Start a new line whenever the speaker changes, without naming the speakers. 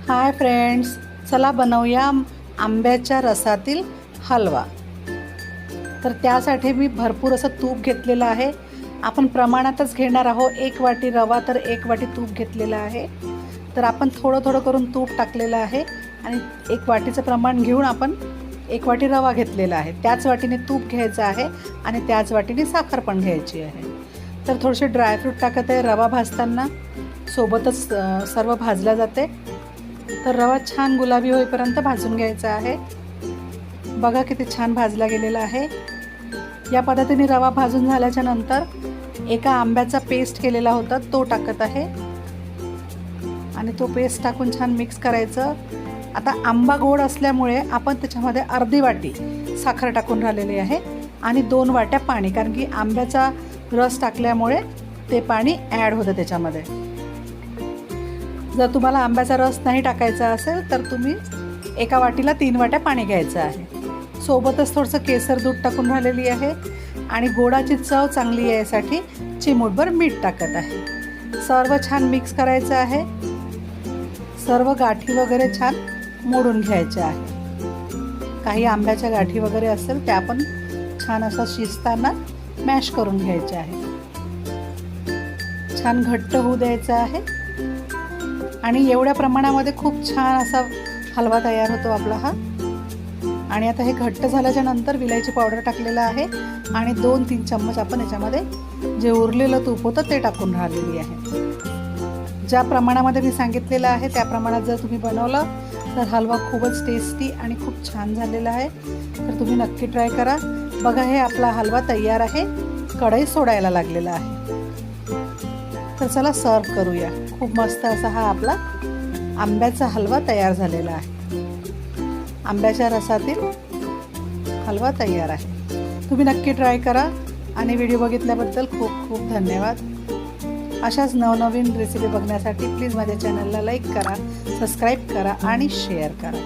Hi friends, चला बनवूया आंब्याच्या रसातील हलवा। तर त्यासाठी मी भरपूर असं तूप घेतलेलं आहे। आपण प्रमाणातच घेणार आहोत। 1 वाटी रवा तर 1 वाटी तूप घेतलेलं आहे। तर आपण थोडं थोडं करून तूप टाकलेलं आहे आणि 1 वाटीचं प्रमाण घेऊन आपण 1 वाटी रवा घेतलेला आहे। त्याच वाटीने तूप घ्यायचं आहे आणि त्याच वाटीने साखर पण घ्यायची आहे। तर थोडेसे ड्रायफ्रूट टाकत आहे। रवा भाजताना सोबतच सर्व भाजला जाते। तर रवा छान गुलाबी होईपर्यंत भाजून घ्यायचा आहे। बघा किती छान भाजला गेलेला आहे। या पद्धतीने रवा भाजून झाल्याच्या नंतर एका आंब्याचा पेस्ट केलेला होता तो टाकत आहे आणि तो पेस्ट टाकून छान मिक्स करायचं। आता आंबा गोड असल्यामुळे आपण त्याच्यामध्ये अर्धी वाटी साखर टाकून राहिलेली आहे आणि 2 वाट्या पाणी, कारण की आंब्याचा रस टाकल्यामुळे ते पाणी ॲड होतं त्याच्यामध्ये। जर तुम्हाला आंब्याचा रस नाही टाकायचा असेल तर तुम्ही एका वाटीला 3 वाट्या पाणी घ्यायचं आहे। सोबतच थोडंसं केसर दूध टाकून राहिलेली आहे आणि गोडाची चव चांगली यासाठी चिमूटभर मीठ टाकत आहे। सर्व छान मिक्स करायचं आहे। सर्व गाठी वगैरे छान मोडून घ्यायच्या आहे। काही आंब्याच्या गाठी वगैरे असेल त्या पण छान असं शिजताना मॅश करून घ्यायचे आहे। छान घट्ट होऊ द्यायचं आहे आणि एवढ्या प्रमाणामध्ये खूप छान असा हलवा तयार होतो आपला हा। आणि आता हे घट्ट झाल्याच्या नंतर विलायची पावडर टाकलेला आहे आणि 2-3 चम्मच आपण याच्यामध्ये जे उरलेलं तूप होतं ते टाकून राहिलेली आहे। ज्या प्रमाणामध्ये मी सांगितलेलं आहे त्या प्रमाणात जर तुम्ही बनवलं तर हलवा खूपच टेस्टी आणि खूप छान झालेला आहे। तर तुम्ही नक्की ट्राय करा। बघा, हे आपला हलवा तयार आहे। कढई सोडायला लागलेला आहे। तर चला सर्व करूया। खूप मस्त असा हा आपला आंब्याचा हलवा तयार झालेला आहे। आंब्याच्या रसातील हलवा तयार आहे। तुम्ही नक्की ट्राय करा आणि व्हिडिओ बघितल्याबद्दल खूप खूप धन्यवाद। अशाच नवनवीन रेसिपी बघण्यासाठी प्लीज माझ्या चॅनलला लाईक करा, सबस्क्राईब करा आणि शेअर करा।